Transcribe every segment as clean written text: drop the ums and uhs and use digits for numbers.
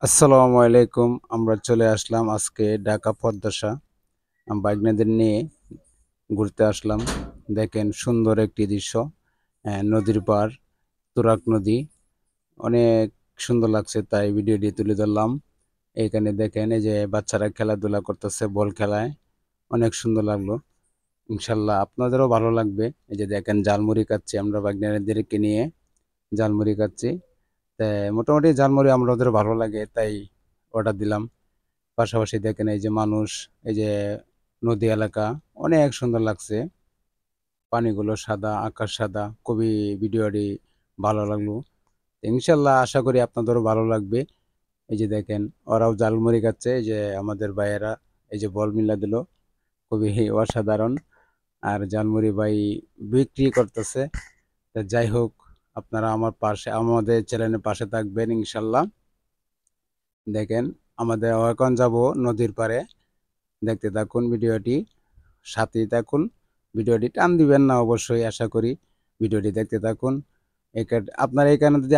আসসালামু আলাইকুম। আমরা চলে আসলাম আজকে ঢাকা পদ্মাসা বাইকনাদের নিয়ে ঘুরতে আসলাম। দেখেন সুন্দর একটি দৃশ্য। নদীর পাড়, তুরাগ নদী। অনেক সুন্দর লাগছে তাই ভিডিওটি তুলে ধরলাম। এইখানে দেখেন এই যে বাচ্চারা খেলাধুলা করতেছে বল খেলায়। অনেক সুন্দর লাগলো। ইনশাল্লাহ আপনাদেরও ভালো লাগবে। এই যে দেখেন জালমুড়ি খাচ্ছি আমরা বাইকনাদেরকে নিয়ে জালমুড়ি খাচ্ছি। মোটামুটি জালমুড়ি আমাদের ভালো লাগে তাই অর্ডার দিলাম। পাশাপাশি দেখেন এই যে মানুষ, এই যে নদী এলাকা অনেক সুন্দর লাগছে। পানিগুলো সাদা, আকাশ সাদা, খুবই ভিডিওটি ভালো লাগলো। ইনশাল্লাহ আশা করি আপনাদেরও ভালো লাগবে। এই যে দেখেন ওরাও জালমুড়ি খাচ্ছে, এই যে আমাদের ভাইয়েরা এই যে বল মিলা দিল, খুবই অসাধারণ। আর জালমুড়ি ভাই বিক্রি করতেছে। তা যাই হোক, আপনারা আমার পাশে, আমাদের চ্যানেলের পাশে থাকবেন ইনশাল্লাহ। দেখেন আমাদের এখন যাব নদীর পাড়ে। দেখতে থাকুন ভিডিওটি, সাথেই থাকুন। ভিডিওটি টান দিবেন না অবশ্যই, আশা করি ভিডিওটি দেখতে থাকুন। আপনারা এখানে যদি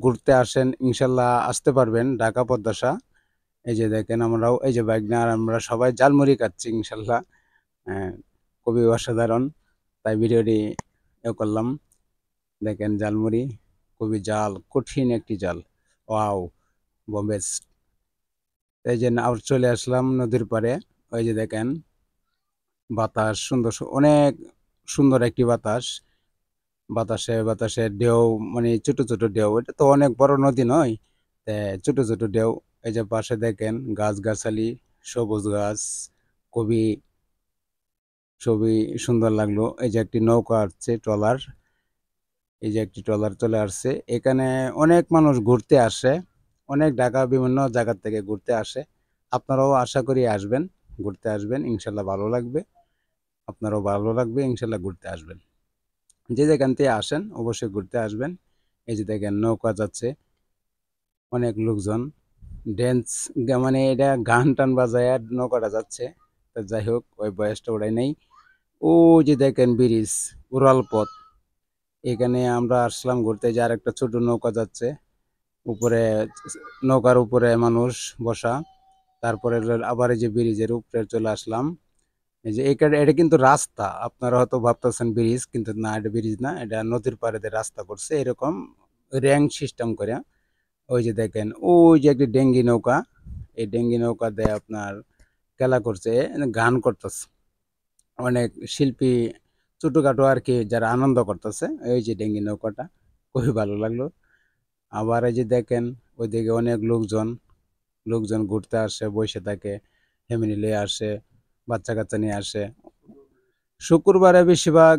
ঘুরতে আসেন ইনশাল্লাহ আসতে পারবেন ঢাকা পদ্মাসা। এই যে দেখেন আমরাও এই যে বাইক নিয়ে আর আমরা সবাই জালমুড়ি খাচ্ছি ইনশাল্লাহ। হ্যাঁ, খুবই অসাধারণ তাই ভিডিওটি করলাম। দেখেন জালমুড়ি, খুবই জাল, কঠিন একটি জাল। ওয়াও, বোম্বে। এই যে আবার চলে আসলাম নদীর পাড়ে। ওই যে দেখেন বাতাস সুন্দর, অনেক সুন্দর একটি বাতাস। বাতাসে বাতাসে ঢেউ, মানে ছোট ছোট ঢেউ, এটা তো অনেক বড় নদী নয়। ছোট ছোট ঢেউ। এই যে পাশে দেখেন গাছগাছালি, সবুজ গাছ, খুবই খুবই সুন্দর লাগলো। এই যে একটি নৌকা আসছে, ট্রলার। এই যে একটি ট্রলার চলে আসছে। এখানে অনেক মানুষ ঘুরতে আসে, অনেক ঢাকা বিভিন্ন জায়গা থেকে ঘুরতে আসে। আপনারাও আশা করি আসবেন, ঘুরতে আসবেন ইনশাল্লাহ ভালো লাগবে। আপনারও ভালো লাগবে ইনশাল্লাহ, ঘুরতে আসবেন। যে যেখান থেকে আসেন অবশ্যই ঘুরতে আসবেন। এই যে দেখেন নৌকা যাচ্ছে, অনেক লোকজন ড্যান্স, মানে এটা গান টান বাজায় নৌকাটা যাচ্ছে। তো যাই হোক, ওই বয়সটা ওটাই নেই। ও যে দেখেন ব্রিজ, উড়াল পথ। এখানে আমরা আসলাম ঘুরতে, যে আর একটা ছোট নৌকা যাচ্ছে উপরে, নৌকার উপরে মানুষ বসা। তারপরে আবার এই যে ব্রিজের উপরে চলে আসলাম। এই যে এটা কিন্তু রাস্তা, আপনারা হয়তো ভাবতেছেন ব্রিজ, কিন্তু না, এটা ব্রিজ না, এটা নদীর পাড়ে দিয়ে রাস্তা করছে এরকম র্যাঙ্ক সিস্টেম করে। ওই যে দেখেন ওই যে একটি ডেঙ্গি নৌকা, এই ডেঙ্গি নৌকা দিয়ে আপনার খেলা করছে, গান করতেছে অনেক শিল্পী, ছোটখাটো আর কি, যারা আনন্দ করতেছে। এই যে ডেঙ্গি নৌকাটা খুবই ভালো লাগলো। আবার এই যে দেখেন ওইদিকে অনেক লোকজন, লোকজন ঘুরতে আসে, বসে থাকে, ফ্যামিলি নিয়ে আসে, বাচ্চা কাচ্চা নিয়ে আসে। শুক্রবারে বেশিরভাগ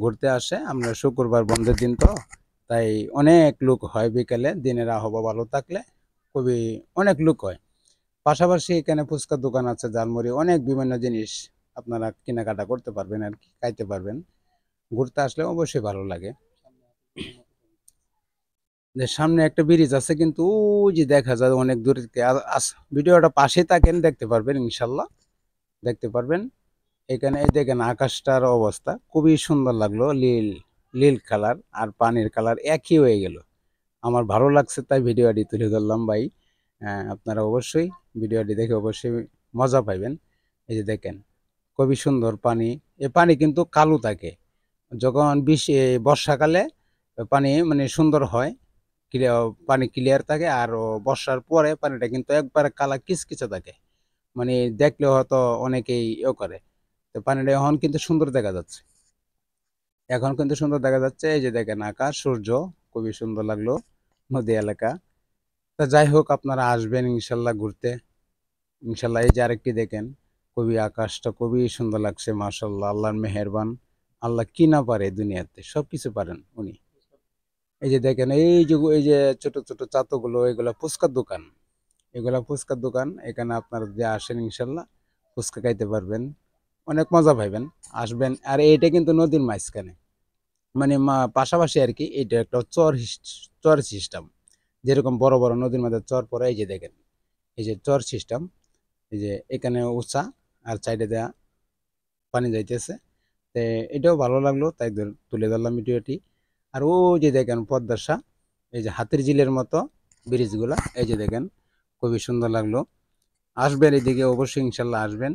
ঘুরতে আসে, আমরা শুক্রবার বন্ধের দিন তো, তাই অনেক লোক হয় বিকেলে, দিনের আবহাওয়া ভালো থাকলে খুবই অনেক লোক হয়। পাশাপাশি এখানে ফুচকার দোকান আছে, ঝালমুড়ি, অনেক বিভিন্ন জিনিস আপনারা কেনাকাটা করতে পারবেন আর কি, খাইতে পারবেন। ঘুরতে আসলে অবশ্যই ভালো লাগে। যে সামনে একটা ব্রিজ আছে, কিন্তু ওই যে দেখা যায় অনেক দূর থেকে। ভিডিওটা পাশে থাকেন, দেখতে পারবেন ইনশাল্লাহ, দেখতে পারবেন। এখানে এই দেখেন আকাশটার অবস্থা খুবই সুন্দর লাগলো, নীল, নীল কালার আর পানির কালার একই হয়ে গেল। আমার ভালো লাগছে তাই ভিডিওটি তুলে ধরলাম ভাই। আপনারা অবশ্যই ভিডিওটি দেখে অবশ্যই মজা পাইবেন। এই যে দেখেন খুবই সুন্দর পানি। এ পানি কিন্তু কালো থাকে যখন বর্ষাকালে, পানি মানে সুন্দর হয়, পানি ক্লিয়ার থাকে। আর বর্ষার পরে পানিটা কিন্তু একবারে কালা কিচকিচে থাকে, মানে দেখলে হয়তো অনেকেই করে। তো পানিটা এখন কিন্তু সুন্দর দেখা যাচ্ছে, এখন কিন্তু সুন্দর দেখা যাচ্ছে। এই যে দেখেন আকাশ, সূর্য, খুবই সুন্দর লাগলো নদী এলাকা। তা যাই হোক, আপনারা আসবেন ইনশাল্লাহ ঘুরতে ইনশাল্লাহ। এই যে আরেকটি দেখেন, খুবই আকাশটা খুবই সুন্দর লাগছে, মাশাল্লাহ, আল্লাহর মেহেরবান। আল্লাহ কি না পারে দুনিয়াতে, সবকিছু পারেন উনি। এই যে দেখেন এই যে ছোট ছোট চাতগুলো, এগুলো ফুচকার দোকান, এগুলা ফুচকার দোকান। এখানে আপনারা যে আসেন ইনশাল্লাহ ফুচকা খাইতে পারবেন, অনেক মজা পাইবেন। আসবেন। আর এইটা কিন্তু নদীর মাঝখানে, মানে পাশাপাশি আর কি। এটা একটা চর সিস্টেম, যেরকম বড় বড় নদীর মধ্যে চর পড়ে। এই যে দেখেন এই যে চর সিস্টেম, এই যে এখানে উঁচা আর সাইডে দেয়া পানি যাইতেছে। তো এটাও ভালো লাগলো তাই তুলে ধরলাম ভিডিওটি। আর ও যে দেখেন পদ্মাসা, এই যে হাতির ঝিলের মতো ব্রিজগুলা, এই যে দেখেন খুবই সুন্দর লাগলো। আসবেন এদিকে অবশ্যই, ইনশাল্লাহ আসবেন,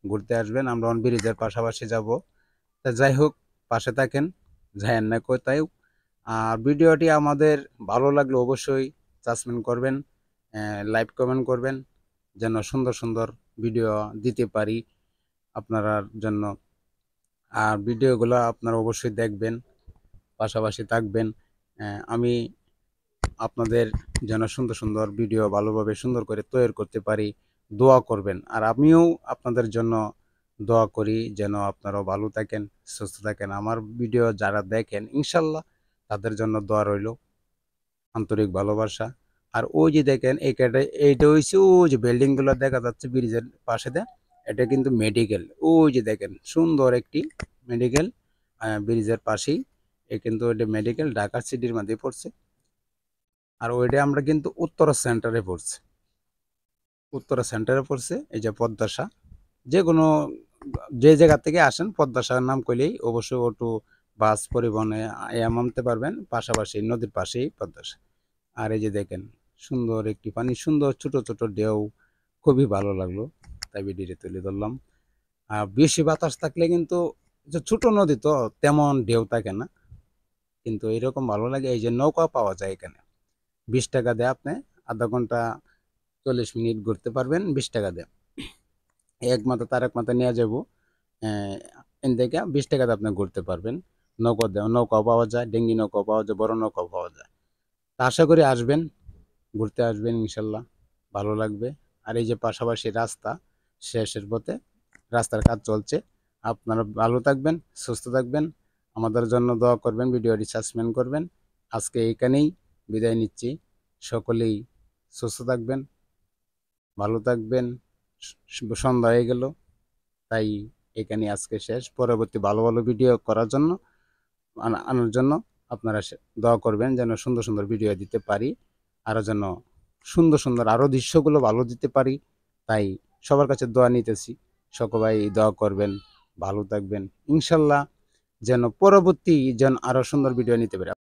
ঘুরতে আসবেন। আমরা ব্রিজের পাশাপাশি যাব। তা যাই হোক, পাশে থাকেন, যায়েন না কোথাও। আর ভিডিওটি আমাদের ভালো লাগলে অবশ্যই সাবস্ক্রাইব করবেন, লাইক কমেন্ট করবেন, যেন সুন্দর সুন্দর ভিডিও দিতে পারি আপনার জন্য। আর ভিডিওগুলো আপনারা অবশ্যই দেখবেন, পাশাপাশি থাকবেন। আমি আপনাদের যেন সুন্দর সুন্দর ভিডিও ভালোভাবে সুন্দর করে তৈরি করতে পারি, দোয়া করবেন। আর আমিও আপনাদের জন্য দোয়া করি যেন আপনারাও ভালো থাকেন, সুস্থ থাকেন। আমার ভিডিও যারা দেখেন ইনশাল্লাহ তাদের জন্য দোয়া রইল, আন্তরিক ভালোবাসা। আর ওই যে দেখেন এইটা হচ্ছে ওই যে বিল্ডিং গুলো দেখা যাচ্ছে ব্রিজের পাশে দেয়, এটা কিন্তু মেডিকেল। ওই যে দেখেন সুন্দর একটি মেডিকেল ব্রিজের পাশেই। কিন্তু এটা মেডিকেল ঢাকা সিটির মধ্যে পড়ছে। আর ওইটা আমরা কিন্তু উত্তরা সেন্টারে পড়ছে। এই যে পদ্মাসা, যে কোনো যে জায়গা থেকে আসেন পদ্মাসার নাম কইলেই অবশ্যই অটো বাস পরিবহনে নামতে পারবেন। পাশাপাশি নদীর পাশেই পদ্মাসা। আর এই যে দেখেন সুন্দর একটি পানি, সুন্দর ছোট ছোট ঢেউ, খুবই ভালো লাগলো, তাই ভিডিওটি তুলে ধরলাম। আর বেশি বাতাস থাকলে কিন্তু, যে ছোট নদী তো তেমন ঢেউ থাকে না, কিন্তু এরকম ভালো লাগে। এই যে নৌকা পাওয়া যায় এখানে, 20 টাকা দেয় আপনি আধা ঘন্টা 40 মিনিট ঘুরতে পারবেন 20 টাকা দেয়। এক মাথা তার এক মাথা নিয়ে যাবো, এন থেকে 20 টাকাতে আপনি ঘুরতে পারবেন। নৌকাও পাওয়া যায়, ডেঙ্গি নৌকাও পাওয়া যায়, বড় নৌকাও পাওয়া যায়। তা আশা করি আসবেন, ঘুরতে আসবেন, ইনশাল্লাহ ভালো লাগবে। আর এই যে পাশাপাশি রাস্তা শেষের পথে, রাস্তার কাজ চলছে। আপনারা ভালো থাকবেন, সুস্থ থাকবেন, আমাদের জন্য দোয়া করবেন, ভিডিওটি সাবস্ক্রাইব করবেন। আজকে এইখানেই বিদায় নিচ্ছি। সকলেই সুস্থ থাকবেন, ভালো থাকবেন। সন্ধ্যা হয়ে গেল, তাই এখানে আজকে শেষ। পরবর্তী ভালো ভালো ভিডিও করার জন্য, আনার জন্য আপনারা দোয়া করবেন যেন সুন্দর সুন্দর ভিডিও দিতে পারি, আরও যেন সুন্দর সুন্দর আরও দৃশ্যগুলো ভালো দিতে পারি। তাই সবার কাছে দোয়া নিতেছি, সবাই দোয়া করবেন, ভালো থাকবেন, ইনশাল্লাহ যেন পরবর্তী যেন আরও সুন্দর ভিডিও নিতে পারি।